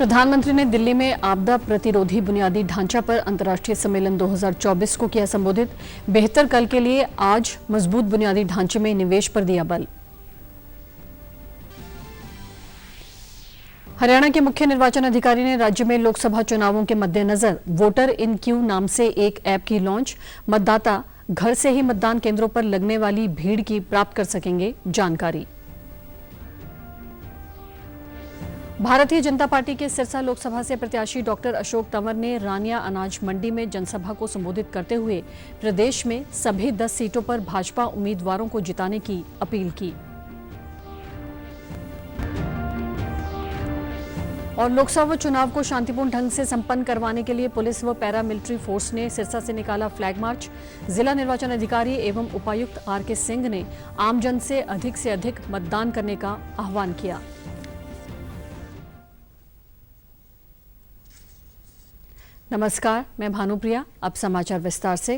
प्रधानमंत्री ने दिल्ली में आपदा प्रतिरोधी बुनियादी ढांचा पर अंतर्राष्ट्रीय सम्मेलन 2024 को किया संबोधित। बेहतर कल के लिए आज मजबूत बुनियादी ढांचे में निवेश पर दिया बल। हरियाणा के मुख्य निर्वाचन अधिकारी ने राज्य में लोकसभा चुनावों के मद्देनजर वोटर इन क्यू नाम से एक ऐप की लॉन्च। मतदाता घर से ही मतदान केंद्रों पर लगने वाली भीड़ की प्राप्त कर सकेंगे जानकारी। भारतीय जनता पार्टी के सिरसा लोकसभा से प्रत्याशी डॉक्टर अशोक तंवर ने रानिया अनाज मंडी में जनसभा को संबोधित करते हुए प्रदेश में सभी 10 सीटों पर भाजपा उम्मीदवारों को जिताने की अपील की। और लोकसभा चुनाव को शांतिपूर्ण ढंग से संपन्न करवाने के लिए पुलिस व पैरामिलिट्री फोर्स ने सिरसा से निकाला फ्लैग मार्च। जिला निर्वाचन अधिकारी एवं उपायुक्त आर.के. सिंह ने आमजन से अधिक मतदान करने का आह्वान किया। नमस्कार, मैं भानुप्रिया। अब समाचार विस्तार से।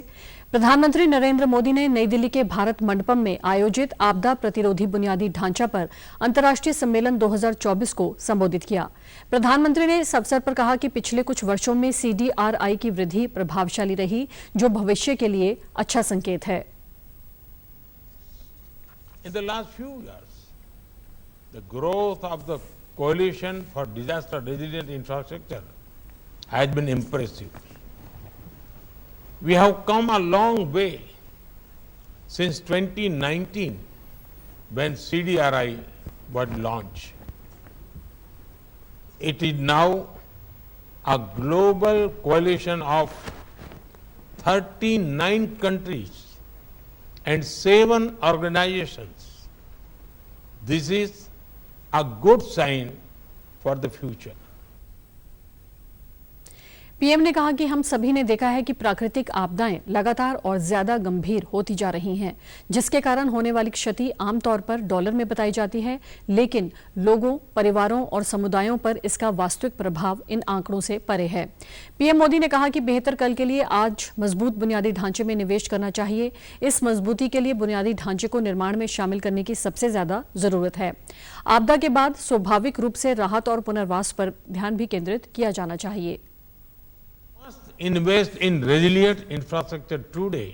प्रधानमंत्री नरेंद्र मोदी ने नई दिल्ली के भारत मंडपम में आयोजित आपदा प्रतिरोधी बुनियादी ढांचा पर अंतर्राष्ट्रीय सम्मेलन 2024 को संबोधित किया। प्रधानमंत्री ने इस अवसर पर कहा कि पिछले कुछ वर्षों में CDRI की वृद्धि प्रभावशाली रही, जो भविष्य के लिए अच्छा संकेत है। In the last few years, the growth of the coalition for disaster resilient infrastructure has been impressive. We have come a long way since 2019 when CDRI was launched. It is now a global coalition of 39 countries and 7 organizations. This is a good sign for the future. PM ने कहा कि हम सभी ने देखा है कि प्राकृतिक आपदाएं लगातार और ज्यादा गंभीर होती जा रही हैं, जिसके कारण होने वाली क्षति आमतौर पर डॉलर में बताई जाती है, लेकिन लोगों, परिवारों और समुदायों पर इसका वास्तविक प्रभाव इन आंकड़ों से परे है। पीएम मोदी ने कहा कि बेहतर कल के लिए आज मजबूत बुनियादी ढांचे में निवेश करना चाहिए। इस मजबूती के लिए बुनियादी ढांचे को निर्माण में शामिल करने की सबसे ज्यादा जरूरत है। आपदा के बाद स्वाभाविक रूप से राहत और पुनर्वास पर ध्यान भी केंद्रित किया जाना चाहिए। Invest in resilient infrastructure today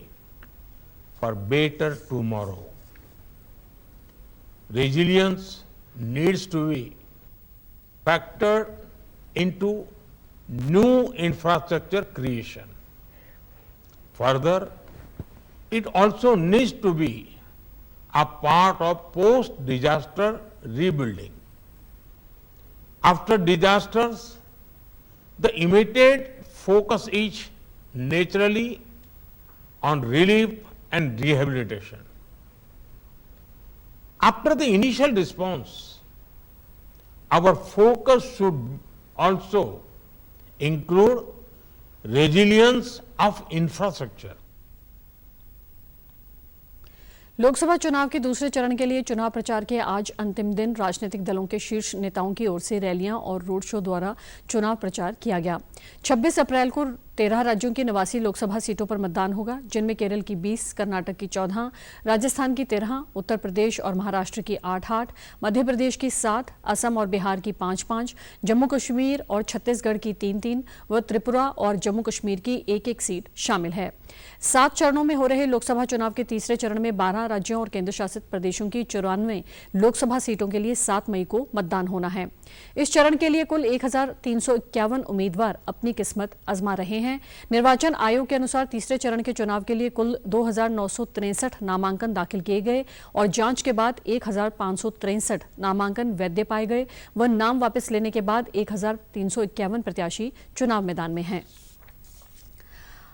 for better tomorrow. Resilience needs to be factored into new infrastructure creation. Further, it also needs to be a part of post-disaster rebuilding. After disasters, the immediate focus is naturally on relief and rehabilitation. After the initial response, our focus should also include resilience of infrastructure. Lok Sabha चुनाव के दूसरे चरण के लिए चुनाव प्रचार के आज अंतिम दिन राजनीतिक दलों के शीर्ष नेताओं की ओर से रैलियां और रोड शो द्वारा चुनाव प्रचार किया गया। 26 अप्रैल को 13 राज्यों की 89 लोकसभा सीटों पर मतदान होगा, जिनमें केरल की 20, कर्नाटक की 14, राजस्थान की 13, उत्तर प्रदेश और महाराष्ट्र की 8-8, मध्य प्रदेश की 7, असम और बिहार की 5-5, जम्मू कश्मीर और छत्तीसगढ़ की 3-3 व त्रिपुरा और जम्मू कश्मीर की 1-1 सीट शामिल है। 7 चरणों में हो रहे लोकसभा चुनाव के तीसरे चरण में 12 राज्यों और केंद्र शासित प्रदेशों की 94 लोकसभा सीटों के लिए 7 मई को मतदान होना है। इस चरण के लिए कुल 1351 उम्मीदवार अपनी किस्मत आजमा रहे हैं। निर्वाचन आयोग के अनुसार तीसरे चरण के चुनाव के लिए कुल 2963 नामांकन दाखिल किए गए और जांच के बाद 1563 नामांकन वैध पाए गए व नाम वापस लेने के बाद 1351 प्रत्याशी चुनाव मैदान में हैं।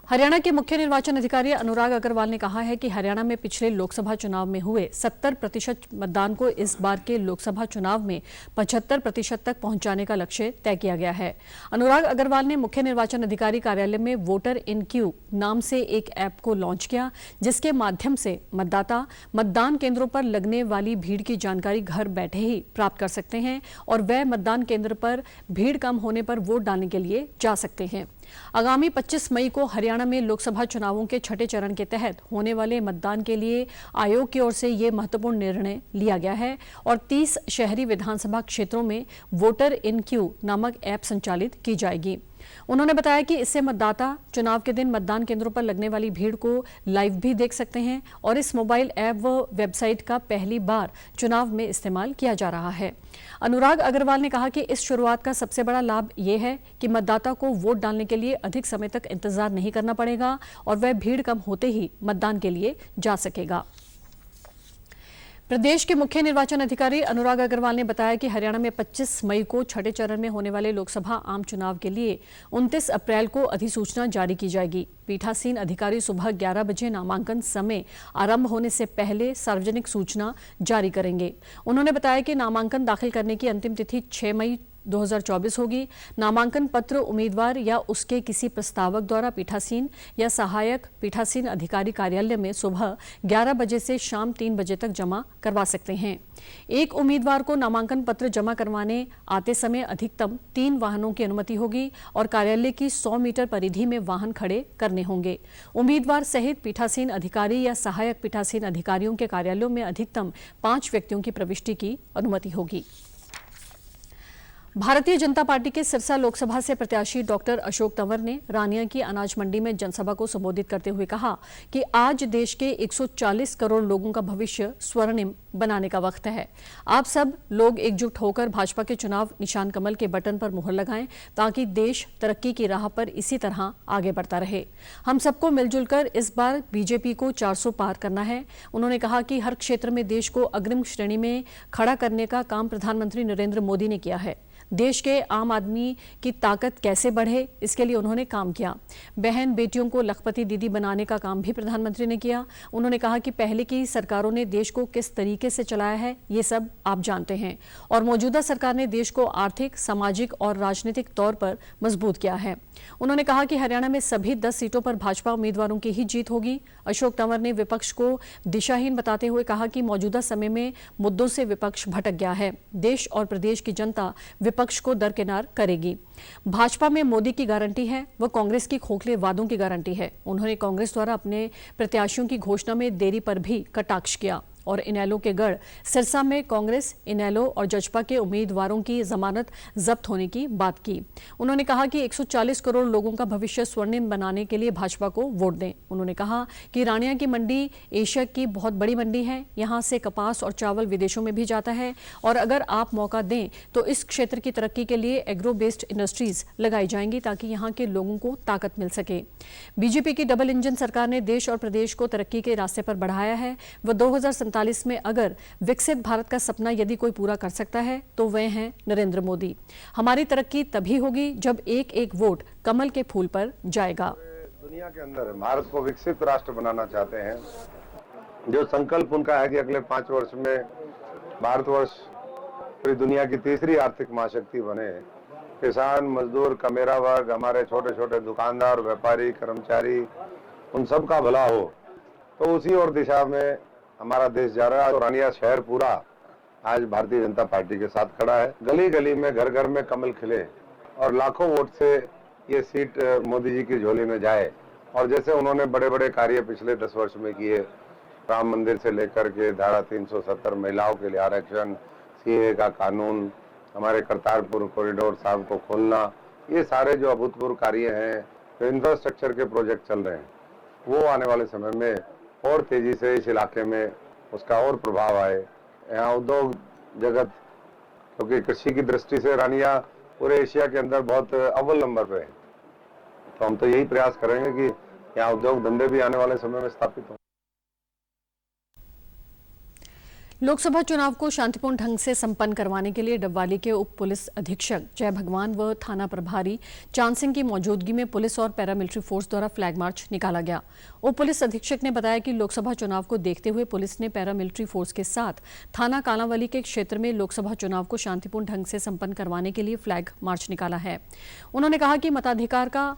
हरियाणा के मुख्य निर्वाचन अधिकारी अनुराग अग्रवाल ने कहा है कि हरियाणा में पिछले लोकसभा चुनाव में हुए 70% मतदान को इस बार के लोकसभा चुनाव में 75% तक पहुंचाने का लक्ष्य तय किया गया है। अनुराग अग्रवाल ने मुख्य निर्वाचन अधिकारी कार्यालय में वोटर इन क्यू नाम से एक ऐप को लॉन्च किया, जिसके माध्यम से मतदाता मतदान केंद्रों पर लगने वाली भीड़ की जानकारी घर बैठे ही प्राप्त कर सकते हैं और वह मतदान केंद्र पर भीड़ कम होने पर वोट डालने के लिए जा सकते हैं। आगामी 25 मई को हरियाणा में लोकसभा चुनावों के छठे चरण के तहत होने वाले मतदान के लिए आयोग की ओर से ये महत्वपूर्ण निर्णय लिया गया है और 30 शहरी विधानसभा क्षेत्रों में वोटर इन क्यू नामक ऐप संचालित की जाएगी। उन्होंने बताया कि इससे मतदाता चुनाव के दिन मतदान केंद्रों पर लगने वाली भीड़ को लाइव भी देख सकते हैं और इस मोबाइल ऐप व वेबसाइट का पहली बार चुनाव में इस्तेमाल किया जा रहा है। अनुराग अग्रवाल ने कहा कि इस शुरुआत का सबसे बड़ा लाभ ये है कि मतदाता को वोट डालने के लिए अधिक समय तक इंतजार नहीं करना पड़ेगा और वह भीड़ कम होते ही मतदान के लिए जा सकेगा। प्रदेश के मुख्य निर्वाचन अधिकारी अनुराग अग्रवाल ने बताया कि हरियाणा में 25 मई को छठे चरण में होने वाले लोकसभा आम चुनाव के लिए 29 अप्रैल को अधिसूचना जारी की जाएगी। पीठासीन अधिकारी सुबह 11 बजे नामांकन समय आरंभ होने से पहले सार्वजनिक सूचना जारी करेंगे। उन्होंने बताया कि नामांकन दाखिल करने की अंतिम तिथि 6 मई 2024 होगी। नामांकन पत्र उम्मीदवार या उसके किसी प्रस्तावक द्वारा पीठासीन या सहायक पीठासीन अधिकारी कार्यालय में सुबह 11 बजे से शाम 3 बजे तक जमा करवा सकते हैं। एक उम्मीदवार को नामांकन पत्र जमा करवाने आते समय अधिकतम 3 वाहनों की अनुमति होगी और कार्यालय की 100 मीटर परिधि में वाहन खड़े करने होंगे। उम्मीदवार सहित पीठासीन अधिकारी या सहायक पीठासीन अधिकारियों के कार्यालयों में अधिकतम 5 व्यक्तियों की प्रविष्टि की अनुमति होगी। भारतीय जनता पार्टी के सिरसा लोकसभा से प्रत्याशी डॉक्टर अशोक तंवर ने रानिया की अनाज मंडी में जनसभा को संबोधित करते हुए कहा कि आज देश के 140 करोड़ लोगों का भविष्य स्वर्णिम बनाने का वक्त है। आप सब लोग एकजुट होकर भाजपा के चुनाव निशान कमल के बटन पर मुहर लगाएं ताकि देश तरक्की की राह पर इसी तरह आगे बढ़ता रहे। हम सबको मिलजुल कर इस बार बीजेपी को 400 पार करना है। उन्होंने कहा कि हर क्षेत्र में देश को अग्रिम श्रेणी में खड़ा करने का काम प्रधानमंत्री नरेंद्र मोदी ने किया है। देश के आम आदमी की ताकत कैसे बढ़े, इसके लिए उन्होंने काम किया। बहन बेटियों को लखपति दीदी बनाने का काम भी प्रधानमंत्री ने किया। उन्होंने कहा कि पहले की सरकारों ने देश को किस तरीके से चलाया है ये सब आप जानते हैं और मौजूदा सरकार ने देश को आर्थिक, सामाजिक और राजनीतिक तौर पर मजबूत किया है। उन्होंने कहा कि हरियाणा में सभी 10 सीटों पर भाजपा उम्मीदवारों की ही जीत होगी। अशोक तंवर ने विपक्ष को दिशाहीन बताते हुए कहा कि मौजूदा समय में मुद्दों से विपक्ष भटक गया है। देश और प्रदेश की जनता विपक्ष को दरकिनार करेगी। भाजपा में मोदी की गारंटी है, वह कांग्रेस की खोखले वादों की गारंटी है। उन्होंने कांग्रेस द्वारा अपने प्रत्याशियों की घोषणा में देरी पर भी कटाक्ष किया और इनेलो के गढ़ सिरसा में कांग्रेस, इनेलो और जजपा के उम्मीदवारों की जमानत जब्त होने की बात की। उन्होंने कहा कि 140 करोड़ लोगों का भविष्य स्वर्णिम बनाने के लिए भाजपा को वोट दें। उन्होंने कहा कि रानिया की मंडी एशिया की बहुत बड़ी मंडी है। यहाँ से कपास और चावल विदेशों में भी जाता है और अगर आप मौका दें तो इस क्षेत्र की तरक्की के लिए एग्रो बेस्ड इंडस्ट्रीज लगाई जाएंगी ताकि यहाँ के लोगों को ताकत मिल सके। बीजेपी की डबल इंजन सरकार ने देश और प्रदेश को तरक्की के रास्ते पर बढ़ाया है। वह 2047 में अगर विकसित भारत का सपना यदि कोई पूरा कर सकता है तो वे हैं नरेंद्र मोदी। हमारी तरक्की तभी होगी जब एक एक वोट कमल के फूल पर जाएगा। दुनिया के अंदर भारत को विकसित राष्ट्र बनाना चाहते हैं। जो संकल्प उनका है कि अगले 5 वर्ष में भारतवर्ष पूरी दुनिया की तीसरी आर्थिक महाशक्ति बने। किसान, मजदूर, कमेरा वर्ग, हमारे छोटे छोटे दुकानदार, व्यापारी, कर्मचारी, उन सब का भला हो, तो उसी और दिशा में हमारा देश जा रहा है। और रानिया शहर पूरा आज भारतीय जनता पार्टी के साथ खड़ा है। गली गली में, घर घर में कमल खिले और लाखों वोट से ये सीट मोदी जी की झोली में जाए। और जैसे उन्होंने बड़े बड़े कार्य पिछले 10 वर्ष में किए, राम मंदिर से लेकर के धारा 370, महिलाओं के लिए आरक्षण, सीए का कानून, हमारे करतारपुर कॉरिडोर साहब को खोलना, ये सारे जो अभूतपूर्व कार्य हैं, जो इंफ्रास्ट्रक्चर के प्रोजेक्ट चल रहे हैं, वो आने वाले समय में और तेजी से इस इलाके में उसका और प्रभाव आए। यहाँ उद्योग जगत, क्योंकि कृषि की दृष्टि से रानिया पूरे एशिया के अंदर बहुत अव्वल नंबर पे है, तो हम तो यही प्रयास करेंगे कि यहाँ उद्योग धंधे भी आने वाले समय में स्थापित हों। लोकसभा चुनाव को शांतिपूर्ण ढंग से संपन्न करवाने के लिए डबवाली के उप पुलिस अधीक्षक जय भगवान व थाना प्रभारी चांद सिंह की मौजूदगी में पुलिस और पैरामिलिट्री फोर्स द्वारा फ्लैग मार्च निकाला गया। उप पुलिस अधीक्षक ने बताया कि लोकसभा चुनाव को देखते हुए पुलिस ने पैरामिलिट्री फोर्स के साथ थाना कालांवाली के क्षेत्र में लोकसभा चुनाव को शांतिपूर्ण ढंग से संपन्न करवाने के लिए फ्लैग मार्च निकाला है। उन्होंने कहा कि मताधिकार का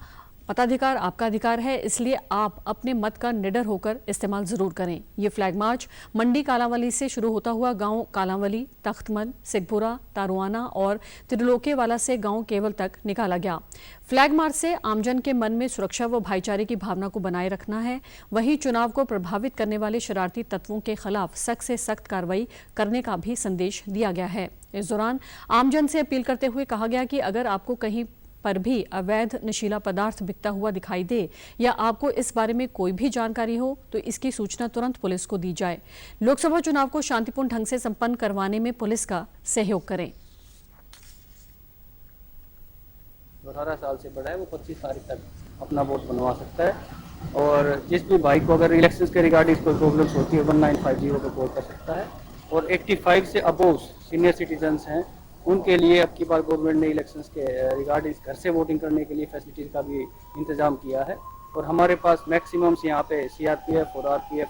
मताधिकार आपका अधिकार है, इसलिए आप अपने मत का निडर होकर इस्तेमाल जरूर करें। ये फ्लैग मार्च मंडी कालांवाली से शुरू होता हुआ गांव कालांवाली, तख्तमल, सिखपुरा, तारुआना और त्रिलोकेवाला से गांव केवल तक निकाला गया। फ्लैग मार्च से आमजन के मन में सुरक्षा व भाईचारे की भावना को बनाए रखना है। वहीं चुनाव को प्रभावित करने वाले शरारती तत्वों के खिलाफ सख्त से सख्त कार्रवाई करने का भी संदेश दिया गया है। इस दौरान आमजन से अपील करते हुए कहा गया कि अगर आपको कहीं पर भी अवैध नशीला पदार्थ बिकता हुआ दिखाई दे या आपको इस बारे में कोई भी जानकारी हो तो इसकी सूचना तुरंत पुलिस को दी जाए। लोकसभा चुनाव को शांतिपूर्ण ढंग से संपन्न करवाने में पुलिस का सहयोग करें। 18 साल से बड़ा है वो 25 तारीख तक अपना वोट बनवा सकता है और जिस भी भाई को अगर इलेक्शंस के रिगार्डिंग कोई प्रॉब्लम्स होती है 1950 पे कॉल कर सकता है। और 85 से अबोव सीनियर सिटीजन्स हैं उनके लिए अब की बार गवर्नमेंट ने इलेक्शंस के रिगार्डिंग घर से वोटिंग करने के लिए फैसिलिटीज़ का भी इंतजाम किया है। और हमारे पास मैक्सिमम्स यहाँ पे CRPF और RPF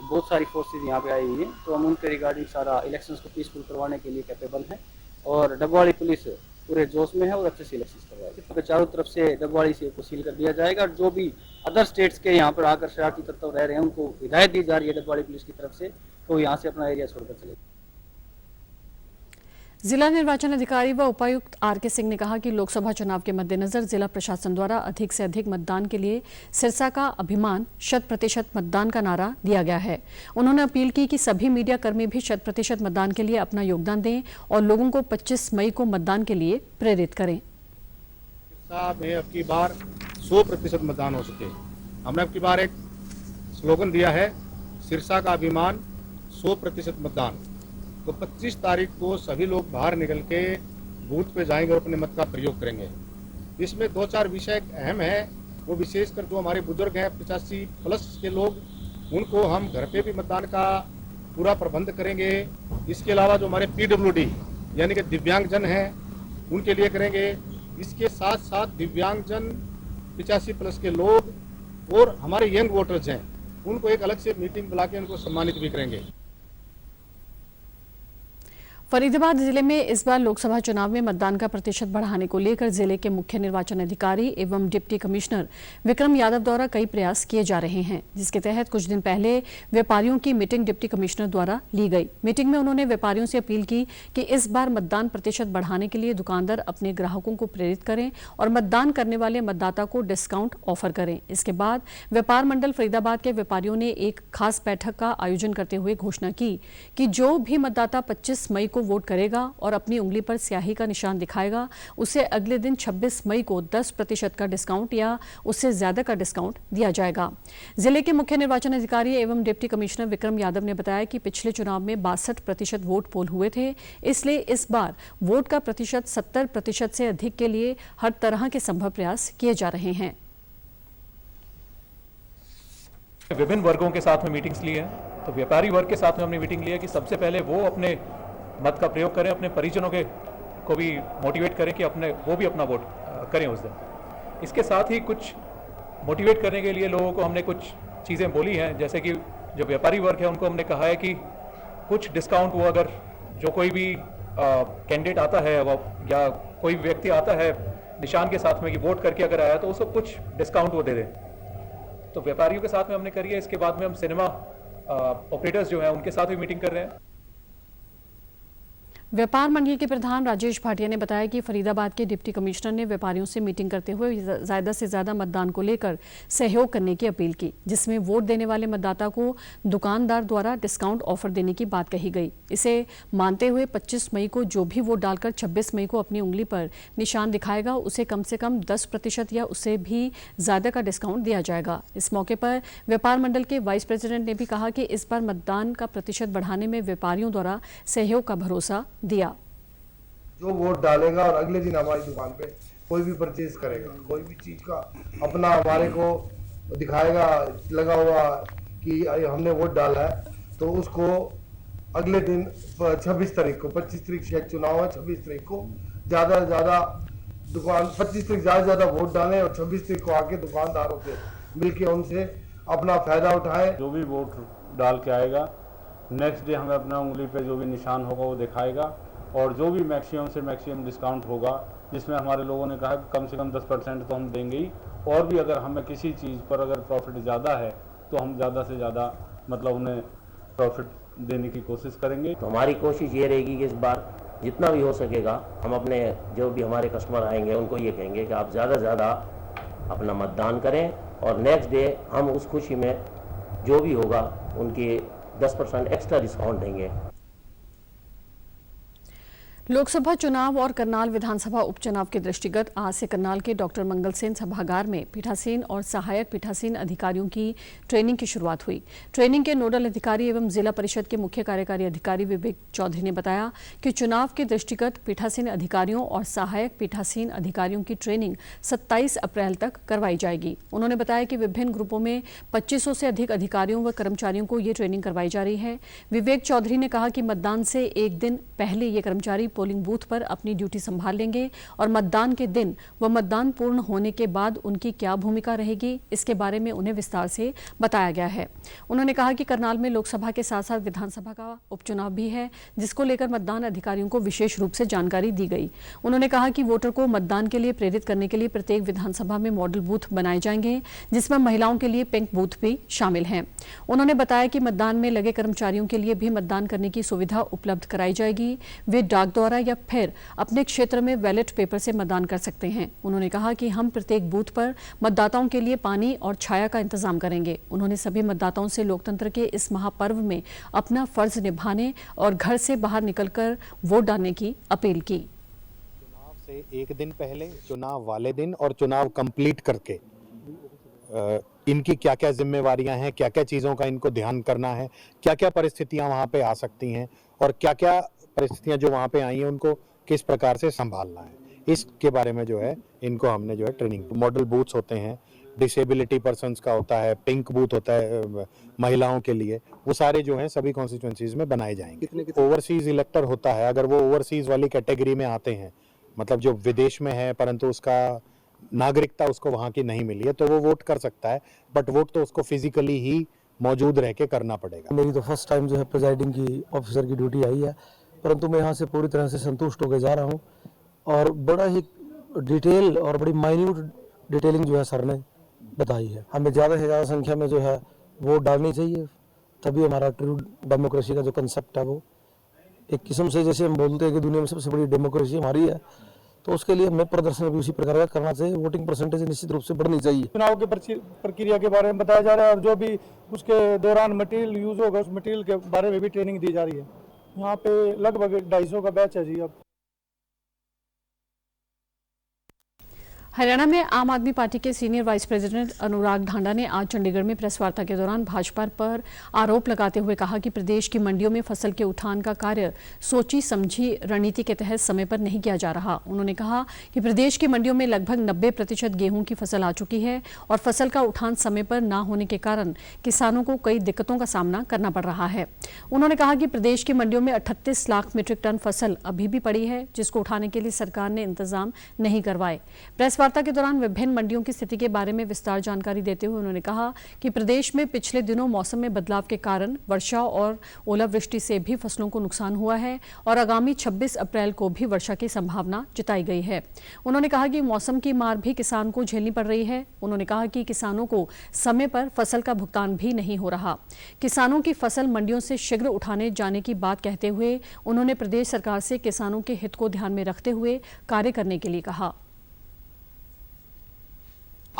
बहुत सारी फोर्सेज यहाँ पे आई हुई हैं, तो हम उनके रिगार्डिंग सारा इलेक्शंस को पीसफुल करवाने के लिए कैपेबल हैं। और डबवाड़ी पुलिस पूरे जोश में है और अच्छे से इलेक्शंस करवाएगी। तो चारों तरफ से डबवाड़ी से को सील कर दिया जाएगा और जो भी अदर स्टेट्स के यहाँ पर आकर शरारती तत्व रह रहे हैं उनको हिदायत दी जा रही है डबवाड़ी पुलिस की तरफ से, तो यहाँ से अपना एरिया छोड़कर चले। जिला निर्वाचन अधिकारी व उपायुक्त RK सिंह ने कहा कि लोकसभा चुनाव के मद्देनजर जिला प्रशासन द्वारा अधिक से अधिक मतदान के लिए सिरसा का अभिमान 100% मतदान का नारा दिया गया है। उन्होंने अपील की कि सभी मीडिया कर्मी भी 100% मतदान के लिए अपना योगदान दें और लोगों को 25 मई को मतदान के लिए प्रेरित करें। सिरसा में अब की बार 100% मतदान हो सके। हमने अब की बार एक स्लोगन दिया है, सिरसा का अभिमान 100% मतदान। तो 25 तारीख को सभी लोग बाहर निकल के बूथ पे जाएंगे और अपने मत का प्रयोग करेंगे। इसमें 2-4 विषय अहम है, वो विशेषकर जो हमारे बुजुर्ग हैं 85+ के लोग, उनको हम घर पे भी मतदान का पूरा प्रबंध करेंगे। इसके अलावा जो हमारे PWD यानी कि दिव्यांगजन हैं उनके लिए करेंगे। इसके साथ साथ दिव्यांगजन 85+ के लोग और हमारे यंग वोटर्स हैं उनको एक अलग से मीटिंग बुला के उनको सम्मानित भी करेंगे। फरीदाबाद जिले में इस बार लोकसभा चुनाव में मतदान का प्रतिशत बढ़ाने को लेकर जिले के मुख्य निर्वाचन अधिकारी एवं डिप्टी कमिश्नर विक्रम यादव द्वारा कई प्रयास किए जा रहे हैं, जिसके तहत कुछ दिन पहले व्यापारियों की मीटिंग डिप्टी कमिश्नर द्वारा ली गई। मीटिंग में उन्होंने व्यापारियों से अपील की कि इस बार मतदान प्रतिशत बढ़ाने के लिए दुकानदार अपने ग्राहकों को प्रेरित करें और मतदान करने वाले मतदाता को डिस्काउंट ऑफर करें। इसके बाद व्यापार मंडल फरीदाबाद के व्यापारियों ने एक खास बैठक का आयोजन करते हुए घोषणा की कि जो भी मतदाता 25 मई को वोट करेगा और अपनी उंगली पर स्याही का निशान दिखाएगा उसे अगले दिन 26 मई को 10% का डिस्काउंट या उससे ज्यादा का डिस्काउंट दिया जाएगा। जिले के मुख्य निर्वाचन अधिकारी एवं डिप्टी कमिश्नर विक्रम यादव ने बताया कि पिछले चुनाव में 62% वोट पोल हुए थे, इसलिए इस बार वोट का प्रतिशत 70% से अधिक के लिए हर तरह के संभव प्रयास किए जा रहे हैं। विभिन्न वर्गों के साथ में मीटिंग्स ली है, तो व्यापारी वर्ग के साथ में हमने मीटिंग ली है कि सबसे पहले वो अपने मत का प्रयोग करें, अपने परिजनों को भी मोटिवेट करें कि वो भी अपना वोट करें उस दिन। इसके साथ ही कुछ मोटिवेट करने के लिए लोगों को हमने कुछ चीज़ें बोली हैं, जैसे कि जो व्यापारी वर्ग है उनको हमने कहा है कि कुछ डिस्काउंट वो अगर जो कोई भी कैंडिडेट आता है या कोई व्यक्ति आता है निशान के साथ में कि वोट करके अगर आया तो उसको कुछ डिस्काउंट वो दे दें। तो व्यापारियों के साथ में हमने करी है। इसके बाद में हम सिनेमा ऑपरेटर्स जो हैं उनके साथ भी मीटिंग कर रहे हैं। व्यापार मंडल के प्रधान राजेश भाटिया ने बताया कि फरीदाबाद के डिप्टी कमिश्नर ने व्यापारियों से मीटिंग करते हुए ज्यादा से ज्यादा मतदान को लेकर सहयोग करने की अपील की, जिसमें वोट देने वाले मतदाता को दुकानदार द्वारा डिस्काउंट ऑफर देने की बात कही गई। इसे मानते हुए 25 मई को जो भी वोट डालकर 26 मई को अपनी उंगली पर निशान दिखाएगा उसे कम से कम 10% या उससे भी ज्यादा का डिस्काउंट दिया जाएगा। इस मौके पर व्यापार मंडल के वाइस प्रेसिडेंट ने भी कहा कि इस बार मतदान का प्रतिशत बढ़ाने में व्यापारियों द्वारा सहयोग का भरोसा दिया। जो वोट डालेगा और अगले दिन हमारी दुकान पे कोई भी परचेज करेगा, कोई भी चीज का अपना हमारे को दिखाएगा लगा हुआ कि हमने वोट डाला है, तो उसको अगले दिन 26 तारीख को 25 तारीख से चुनाव है, 26 तारीख को ज्यादा से ज्यादा दुकान 25 तारीख ज्यादा वोट डालें और 26 तारीख को आके दुकानदारों से मिलके उनसे अपना फायदा उठाए। जो भी वोट डाल के आएगा नेक्स्ट डे हमें अपना उंगली पे जो भी निशान होगा वो दिखाएगा और जो भी मैक्सिमम से मैक्सिमम डिस्काउंट होगा, जिसमें हमारे लोगों ने कहा कि कम से कम 10% तो हम देंगे ही, और भी अगर हमें किसी चीज़ पर अगर प्रॉफिट ज़्यादा है तो हम ज़्यादा से ज़्यादा मतलब उन्हें प्रॉफिट देने की कोशिश करेंगे। तो हमारी कोशिश ये रहेगी कि इस बार जितना भी हो सकेगा हम अपने जो भी हमारे कस्टमर आएंगे उनको ये कहेंगे कि आप ज़्यादा से ज़्यादा अपना मतदान करें, और नेक्स्ट डे हम उस खुशी में जो भी होगा उनकी 10% एक्स्ट्रा डिस्काउंट देंगे। लोकसभा चुनाव और करनाल विधानसभा उपचुनाव के दृष्टिगत आज से करनाल के डॉक्टर मंगल सेन सभागार में पीठासीन और सहायक पीठासीन अधिकारियों की ट्रेनिंग की शुरुआत हुई। ट्रेनिंग के नोडल अधिकारी एवं जिला परिषद के मुख्य कार्यकारी अधिकारी विवेक चौधरी ने बताया कि चुनाव के दृष्टिगत पीठासीन अधिकारियों और सहायक पीठासीन अधिकारियों की ट्रेनिंग 27 अप्रैल तक करवाई जाएगी। उन्होंने बताया कि विभिन्न ग्रुपों में 2500 से अधिक अधिकारियों व कर्मचारियों को ये ट्रेनिंग करवाई जा रही है। विवेक चौधरी ने कहा कि मतदान से एक दिन पहले ये कर्मचारी पोलिंग बूथ पर अपनी ड्यूटी संभाल लेंगे और मतदान के दिन व मतदान पूर्ण होने के बाद उनकी क्या भूमिका रहेगी इसके बारे में उन्हें विस्तार से बताया गया है। उन्होंने कहा कि करनाल में लोकसभा के साथ साथ विधानसभा का उपचुनाव भी है, जिसको लेकर मतदान अधिकारियों को विशेष रूप से जानकारी दी गई। उन्होंने कहा कि वोटर को मतदान के लिए प्रेरित करने के लिए प्रत्येक विधानसभा में मॉडल बूथ बनाए जाएंगे, जिसमें महिलाओं के लिए पिंक बूथ भी शामिल हैं। उन्होंने बताया कि मतदान में लगे कर्मचारियों के लिए भी मतदान करने की सुविधा उपलब्ध कराई जाएगी। वे डाक द्वारा या फिर अपने क्षेत्र में बैलेट पेपर से मतदान कर सकते हैं। उन्होंने कहा कि हम प्रत्येक बूथ पर मतदाताओं के लिए पानी और छाया का इंतजाम करेंगे। उन्होंने सभी मतदाताओं से लोकतंत्र के इस महापर्व में अपना फर्ज निभाने और घर से बाहर निकलकर वोट डालने की अपील की। चुनाव से एक दिन पहले, चुनाव वाले दिन और चुनाव कंप्लीट करके इनकी क्या क्या जिम्मेवारियां हैं, क्या क्या चीज़ों का इनको ध्यान करना है, क्या क्या परिस्थितियां वहां पे आ सकती हैं और क्या क्या परिस्थितियां जो वहां पे आई हैं उनको किस प्रकार से संभालना है, इसके बारे में जो है इनको हमने जो है ट्रेनिंग। मॉडल बूथ्स होते हैं, डिसेबिलिटी पर्सन्स का होता है, पिंक बूथ होता है महिलाओं के लिए, वो सारे जो हैं सभी कॉन्स्टिट्यूंसीज में बनाए जाएंगे। ओवरसीज इलेक्टर होता है, अगर वो ओवरसीज वाली कैटेगरी में आते हैं, मतलब जो विदेश में है परंतु उसका नागरिकता उसको वहाँ की नहीं मिली है, तो वो वोट कर सकता है, बट वोट तो उसको फिजिकली ही मौजूद रह के करना पड़ेगा। मेरी तो फर्स्ट टाइम जो है प्रिजाइडिंग की ऑफिसर की ड्यूटी आई है, परंतु मैं यहाँ से पूरी तरह से संतुष्ट होकर जा रहा हूँ और बड़ा ही डिटेल और बड़ी माइन्यूट डिटेलिंग जो है सर ने बताई है। हमें ज़्यादा से ज़्यादा संख्या में जो है वोट डालनी चाहिए, तभी हमारा ट्रू डेमोक्रेसी का जो कंसेप्ट है वो एक किस्म से, जैसे हम बोलते हैं कि दुनिया में सबसे बड़ी डेमोक्रेसी हमारी है, तो उसके लिए हमें प्रदर्शन भी उसी प्रकार का करना चाहिए। वोटिंग परसेंटेज निश्चित रूप से बढ़नी चाहिए। चुनाव की प्रक्रिया के बारे में बताया जा रहा है और जो भी उसके दौरान मटेरियल यूज होगा उस मटेरियल के बारे में भी ट्रेनिंग दी जा रही है। यहाँ पे लगभग 250 का बैच है जी। अब हरियाणा में आम आदमी पार्टी के सीनियर वाइस प्रेसिडेंट अनुराग ढांडा ने आज चंडीगढ़ में प्रेस वार्ता के दौरान भाजपा पर आरोप लगाते हुए कहा कि प्रदेश की मंडियों में फसल के उठान का कार्य सोची समझी रणनीति के तहत समय पर नहीं किया जा रहा। उन्होंने कहा कि प्रदेश की मंडियों में लगभग 90% गेहूं की फसल आ चुकी है और फसल का उठान समय पर न होने के कारण किसानों को कई दिक्कतों का सामना करना पड़ रहा है। उन्होंने कहा कि प्रदेश की मंडियों में 38 लाख मीट्रिक टन फसल अभी भी पड़ी है, जिसको उठाने के लिए सरकार ने इंतजाम नहीं करवाए। प्रेस वार्ता के दौरान विभिन्न मंडियों की स्थिति के बारे में विस्तार जानकारी देते हुए उन्होंने कहा कि प्रदेश में पिछले दिनों मौसम में बदलाव के कारण वर्षा और ओलावृष्टि से भी फसलों को नुकसान हुआ है और आगामी 26 अप्रैल को भी वर्षा की संभावना जताई गई है। उन्होंने कहा कि मौसम की मार भी किसान को झेलनी पड़ रही है। उन्होंने कहा कि किसानों को समय पर फसल का भुगतान भी नहीं हो रहा। किसानों की फसल मंडियों से शीघ्र उठाने जाने की बात कहते हुए उन्होंने प्रदेश सरकार से किसानों के हित को ध्यान में रखते हुए कार्य करने के लिए कहा।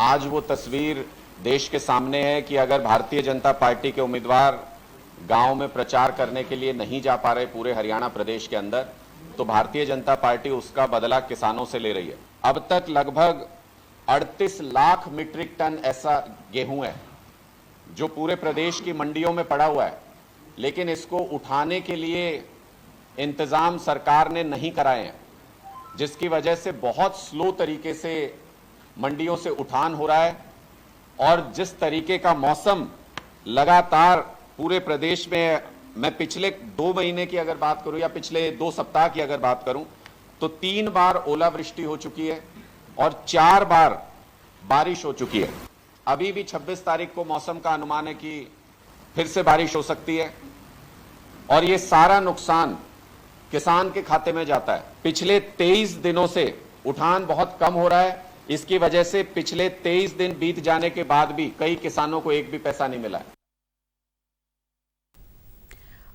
आज वो तस्वीर देश के सामने है कि अगर भारतीय जनता पार्टी के उम्मीदवार गांव में प्रचार करने के लिए नहीं जा पा रहे पूरे हरियाणा प्रदेश के अंदर, तो भारतीय जनता पार्टी उसका बदला किसानों से ले रही है। अब तक लगभग 38 लाख मीट्रिक टन ऐसा गेहूं है जो पूरे प्रदेश की मंडियों में पड़ा हुआ है, लेकिन इसको उठाने के लिए इंतजाम सरकार ने नहीं कराए हैं, जिसकी वजह से बहुत स्लो तरीके से मंडियों से उठान हो रहा है। और जिस तरीके का मौसम लगातार पूरे प्रदेश में, मैं पिछले 2 महीने की अगर बात करूं या पिछले 2 सप्ताह की अगर बात करूं, तो 3 बार ओलावृष्टि हो चुकी है और 4 बार बारिश हो चुकी है। अभी भी 26 तारीख को मौसम का अनुमान है कि फिर से बारिश हो सकती है और ये सारा नुकसान किसान के खाते में जाता है। पिछले 23 दिनों से उठान बहुत कम हो रहा है। इसकी वजह से पिछले 23 दिन बीत जाने के बाद भी कई किसानों को एक भी पैसा नहीं मिला है।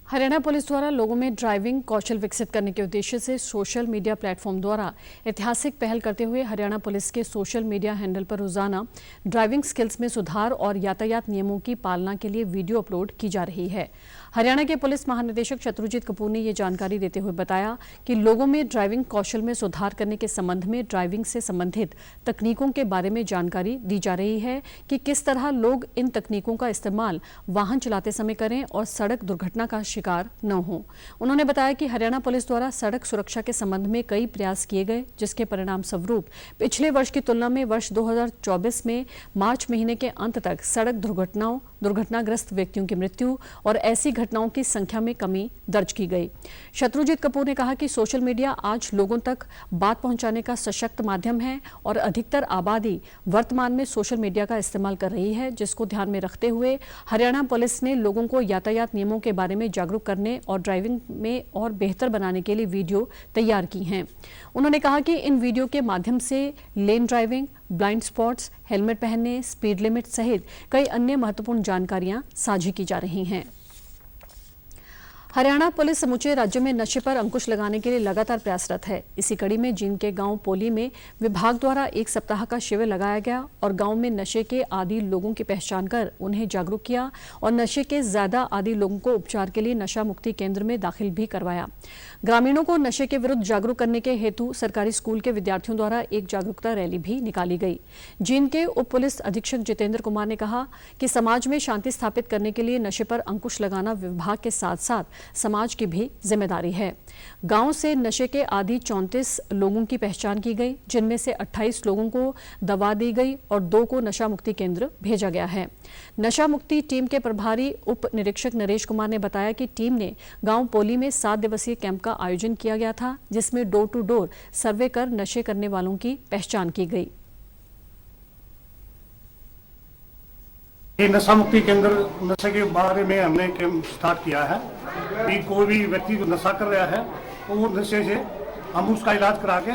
हरियाणा पुलिस द्वारा लोगों में ड्राइविंग कौशल विकसित करने के उद्देश्य से सोशल मीडिया प्लेटफॉर्म द्वारा ऐतिहासिक पहल करते हुए हरियाणा पुलिस के सोशल मीडिया हैंडल पर रोजाना ड्राइविंग स्किल्स में सुधार और यातायात नियमों की पालना के लिए वीडियो अपलोड की जा रही है। हरियाणा के पुलिस महानिदेशक शत्रुजीत कपूर ने ये जानकारी देते हुए बताया कि लोगों में ड्राइविंग कौशल में सुधार करने के संबंध में ड्राइविंग से संबंधित तकनीकों के बारे में जानकारी दी जा रही है कि किस तरह लोग इन तकनीकों का इस्तेमाल वाहन चलाते समय करें और सड़क दुर्घटना का शिकार न हो। उन्होंने बताया कि हरियाणा पुलिस द्वारा सड़क सुरक्षा के संबंध में कई प्रयास किए गए, जिसके परिणाम स्वरूप पिछले वर्ष की तुलना में वर्ष 2024 में मार्च महीने के अंत तक सड़क दुर्घटनाओं, दुर्घटनाग्रस्त व्यक्तियों की मृत्यु और ऐसी घटनाओं की संख्या में कमी दर्ज की गई। शत्रुजीत कपूर ने कहा कि सोशल मीडिया आज लोगों तक बात पहुंचाने का सशक्त माध्यम है और अधिकतर आबादी वर्तमान में सोशल मीडिया का इस्तेमाल कर रही है, जिसको ध्यान में रखते हुए हरियाणा पुलिस ने लोगों को यातायात नियमों के बारे में जागरूक करने और ड्राइविंग में और बेहतर बनाने के लिए वीडियो तैयार की हैं। उन्होंने कहा कि इन वीडियो के माध्यम से लेन ड्राइविंग, ब्लाइंड स्पॉट्स, हेलमेट पहनने, स्पीड लिमिट सहित कई अन्य महत्वपूर्ण जानकारियां साझी की जा रही हैं। हरियाणा पुलिस समूचे राज्य में नशे पर अंकुश लगाने के लिए लगातार प्रयासरत है। इसी कड़ी में जींद के गांव पोली में विभाग द्वारा एक सप्ताह का शिविर लगाया गया और गांव में नशे के आदी लोगों की पहचान कर उन्हें जागरूक किया और नशे के ज्यादा आदी लोगों को उपचार के लिए नशा मुक्ति केंद्र में दाखिल भी करवाया। ग्रामीणों को नशे के विरुद्ध जागरूक करने के हेतु सरकारी स्कूल के विद्यार्थियों द्वारा एक जागरूकता रैली भी निकाली गई। जींद के उप पुलिस अधीक्षक जितेंद्र कुमार ने कहा कि समाज में शांति स्थापित करने के लिए नशे पर अंकुश लगाना विभाग के साथ साथ समाज की भी जिम्मेदारी है। गांव से नशे के आदि 34 लोगों की पहचान की गई, जिनमें से 28 लोगों को दवा दी गई और 2 को नशा मुक्ति केंद्र भेजा गया है। नशा मुक्ति टीम के प्रभारी उप निरीक्षक नरेश कुमार ने बताया कि टीम ने गांव पोली में 7 दिवसीय कैंप का आयोजन किया गया था, जिसमें डोर टू डोर सर्वे कर नशे करने वालों की पहचान की गई। ये नशा मुक्ति केंद्र नशे के बारे में हमने कैंप स्टार्ट किया है कि कोई भी व्यक्ति जो नशा कर रहा है तो वो नशे से हम उसका इलाज करा के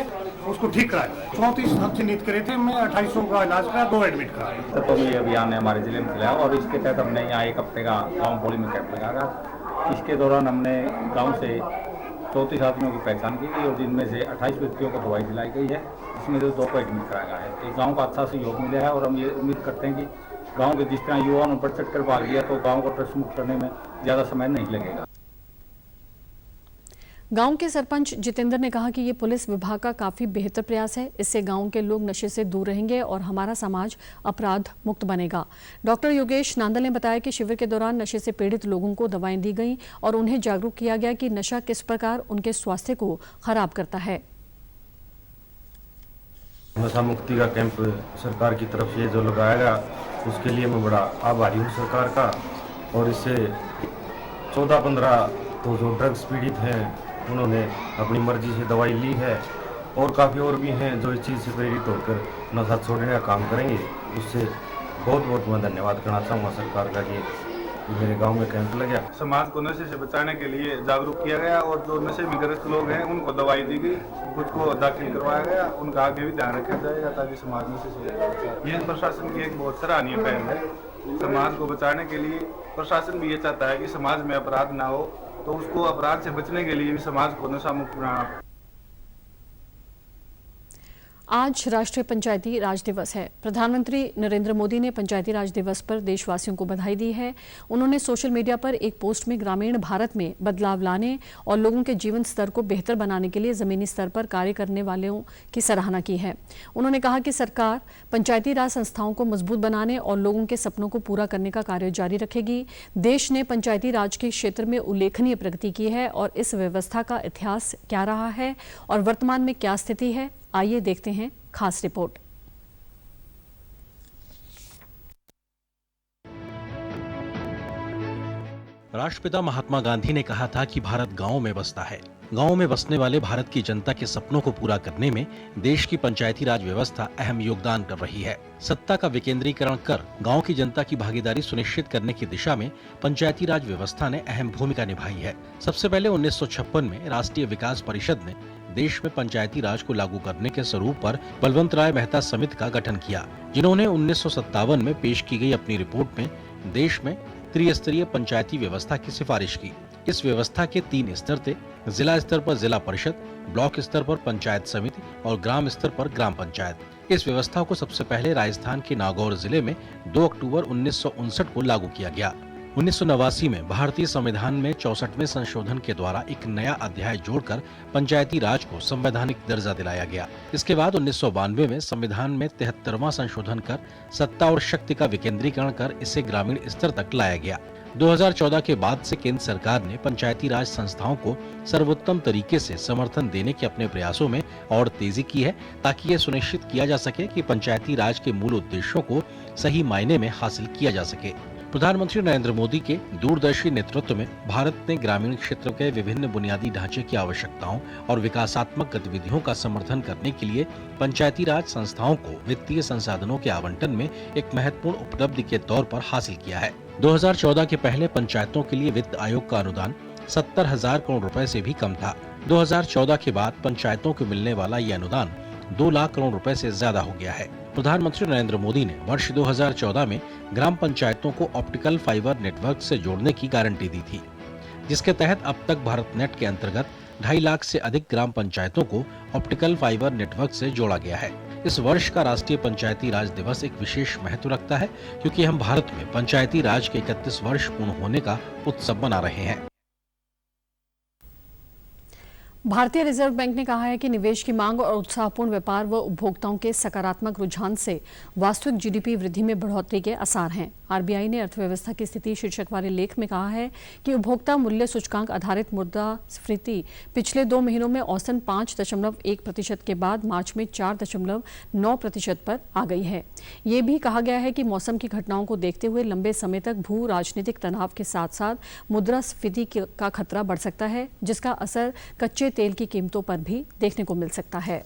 उसको ठीक कराए। 34 हम चिन्हित करे थे, मैं 2800 का इलाज करा, 2 एडमिट कराए। तो ये अभियान है हमारे जिले में चलाया और इसके तहत हमने यहाँ 1 हफ्ते का गाँव पोली में कैंप लगाया। इसके दौरान हमने गाँव से 34 आदमियों की पहचान की गई और जिनमें से 28 व्यक्तियों को दवाई दिलाई गई है, इसमें से 2 को एडमिट कराया गया है। एक गाँव का अच्छा सहयोग मिला है और हम ये उम्मीद करते हैं कि गांव के जिस तरह युवाओं ने बढ़ चढ़ कर भाग लिया तो गांव को ट्रस्ट मुक्त करने में ज्यादा समय नहीं लगेगा। गांव के सरपंच जितेंद्र ने कहा कि ये पुलिस विभाग का काफी बेहतर प्रयास है। इससे गांव के लोग नशे से दूर रहेंगे और हमारा समाज अपराध मुक्त बनेगा। डॉक्टर योगेश नांदल ने बताया कि शिविर के दौरान नशे से पीड़ित लोगों को दवाएं दी गई और उन्हें जागरूक किया गया कि नशा किस प्रकार उनके स्वास्थ्य को खराब करता है। नशा मुक्ति का कैंप सरकार की तरफ से जो लगाया गया उसके लिए मैं बड़ा आभारी हूँ सरकार का। और इससे 14-15 तो जो ड्रग्स पीड़ित हैं उन्होंने अपनी मर्जी से दवाई ली है और काफ़ी और भी हैं जो इस चीज़ से प्रेरित होकर नशा छोड़ने का काम करेंगे। उससे बहुत बहुत मैं धन्यवाद करना चाहूँगा सरकार का कि मेरे गांव में कैंप लगा। समाज को नशे से बचाने के लिए जागरूक किया गया और जो नशे में ग्रस्त लोग हैं उनको दवाई दी गई, कुछ को दाखिल करवाया गया। उनका आगे भी ध्यान रखा जाएगा ताकि समाज नशे से। ये प्रशासन की एक बहुत सराहनीय पहल है। समाज को बचाने के लिए प्रशासन भी ये चाहता है कि समाज में अपराध ना हो, तो उसको अपराध से बचने के लिए भी समाज को नशा मुक्त बनाना। आज राष्ट्रीय पंचायती राज दिवस है। प्रधानमंत्री नरेंद्र मोदी ने पंचायती राज दिवस पर देशवासियों को बधाई दी है। उन्होंने सोशल मीडिया पर एक पोस्ट में ग्रामीण भारत में बदलाव लाने और लोगों के जीवन स्तर को बेहतर बनाने के लिए जमीनी स्तर पर कार्य करने वालों की सराहना की है। उन्होंने कहा कि सरकार पंचायती राज संस्थाओं को मजबूत बनाने और लोगों के सपनों को पूरा करने का कार्य जारी रखेगी। देश ने पंचायती राज के क्षेत्र में उल्लेखनीय प्रगति की है और इस व्यवस्था का इतिहास क्या रहा है और वर्तमान में क्या स्थिति है, आइए देखते हैं खास रिपोर्ट। राष्ट्रपिता महात्मा गांधी ने कहा था कि भारत गांवों में बसता है। गांवों में बसने वाले भारत की जनता के सपनों को पूरा करने में देश की पंचायती राज व्यवस्था अहम योगदान कर रही है। सत्ता का विकेंद्रीकरण कर गांव की जनता की भागीदारी सुनिश्चित करने की दिशा में पंचायती राज व्यवस्था ने अहम भूमिका निभाई है। सबसे पहले 1956 में राष्ट्रीय विकास परिषद ने देश में पंचायती राज को लागू करने के स्वरूप पर बलवंत राय मेहता समिति का गठन किया, जिन्होंने 1957 में पेश की गई अपनी रिपोर्ट में देश में त्रिस्तरीय पंचायती व्यवस्था की सिफारिश की। इस व्यवस्था के 3 स्तर थे: जिला स्तर पर जिला परिषद, ब्लॉक स्तर पर पंचायत समिति और ग्राम स्तर पर ग्राम पंचायत। इस व्यवस्था को सबसे पहले राजस्थान के नागौर जिले में 2 अक्टूबर 1959 को लागू किया गया। 1989 में भारतीय संविधान में 64वें संशोधन के द्वारा एक नया अध्याय जोड़कर पंचायती राज को संवैधानिक दर्जा दिलाया गया। इसके बाद 1992 में संविधान में 73वां संशोधन कर सत्ता और शक्ति का विकेंद्रीकरण कर इसे ग्रामीण स्तर तक लाया गया। 2014 के बाद से केंद्र सरकार ने पंचायती राज संस्थाओं को सर्वोत्तम तरीके से समर्थन देने के अपने प्रयासों में और तेजी की है, ताकि ये सुनिश्चित किया जा सके कि पंचायती राज के मूल उद्देश्यों को सही मायने में हासिल किया जा सके। प्रधानमंत्री नरेंद्र मोदी के दूरदर्शी नेतृत्व में भारत ने ग्रामीण क्षेत्र के विभिन्न बुनियादी ढांचे की आवश्यकताओं और विकासात्मक गतिविधियों का समर्थन करने के लिए पंचायती राज संस्थाओं को वित्तीय संसाधनों के आवंटन में एक महत्वपूर्ण उपलब्धि के तौर पर हासिल किया है। 2014 के पहले पंचायतों के लिए वित्त आयोग का अनुदान 70,000 करोड़ रुपए से भी कम था। 2014 के बाद पंचायतों को मिलने वाला ये अनुदान 2 लाख करोड़ रुपए से ज्यादा हो गया है। प्रधानमंत्री नरेंद्र मोदी ने वर्ष 2014 में ग्राम पंचायतों को ऑप्टिकल फाइबर नेटवर्क से जोड़ने की गारंटी दी थी, जिसके तहत अब तक भारत नेट के अंतर्गत 2.5 लाख से अधिक ग्राम पंचायतों को ऑप्टिकल फाइबर नेटवर्क से जोड़ा गया है। इस वर्ष का राष्ट्रीय पंचायती राज दिवस एक विशेष महत्व रखता है, क्योंकि हम भारत में पंचायती राज के 31 वर्ष पूर्ण होने का उत्सव मना रहे हैं। भारतीय रिजर्व बैंक ने कहा है कि निवेश की मांग और उत्साहपूर्ण व्यापार व उपभोक्ताओं के सकारात्मक रुझान से वास्तविक जीडीपी वृद्धि में बढ़ोतरी के आसार हैं। आरबीआई ने अर्थव्यवस्था की स्थिति शीर्षक वाले लेख में कहा है कि उपभोक्ता मूल्य सूचकांक आधारित मुद्रास्फीति पिछले 2 महीनों में औसतन 5.1% के बाद मार्च में 4.9% पर आ गई है। ये भी कहा गया है कि मौसम की घटनाओं को देखते हुए लंबे समय तक भू राजनीतिक तनाव के साथ साथ मुद्रास्फीति का खतरा बढ़ सकता है, जिसका असर कच्चे तेल की कीमतों पर भी देखने को मिल सकता है।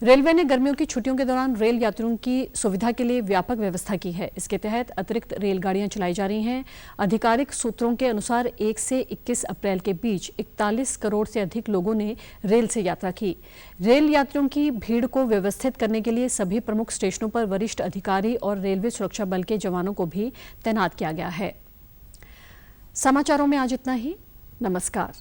रेलवे ने गर्मियों की छुट्टियों के दौरान रेल यात्रियों की सुविधा के लिए व्यापक व्यवस्था की है। इसके तहत अतिरिक्त रेलगाड़ियां चलाई जा रही हैं। आधिकारिक सूत्रों के अनुसार 1 से 21 अप्रैल के बीच 41 करोड़ से अधिक लोगों ने रेल से यात्रा की। रेल यात्रियों की भीड़ को व्यवस्थित करने के लिए सभी प्रमुख स्टेशनों पर वरिष्ठ अधिकारी और रेलवे सुरक्षा बल के जवानों को भी तैनात किया गया है। समाचारों में आज इतना ही। नमस्कार।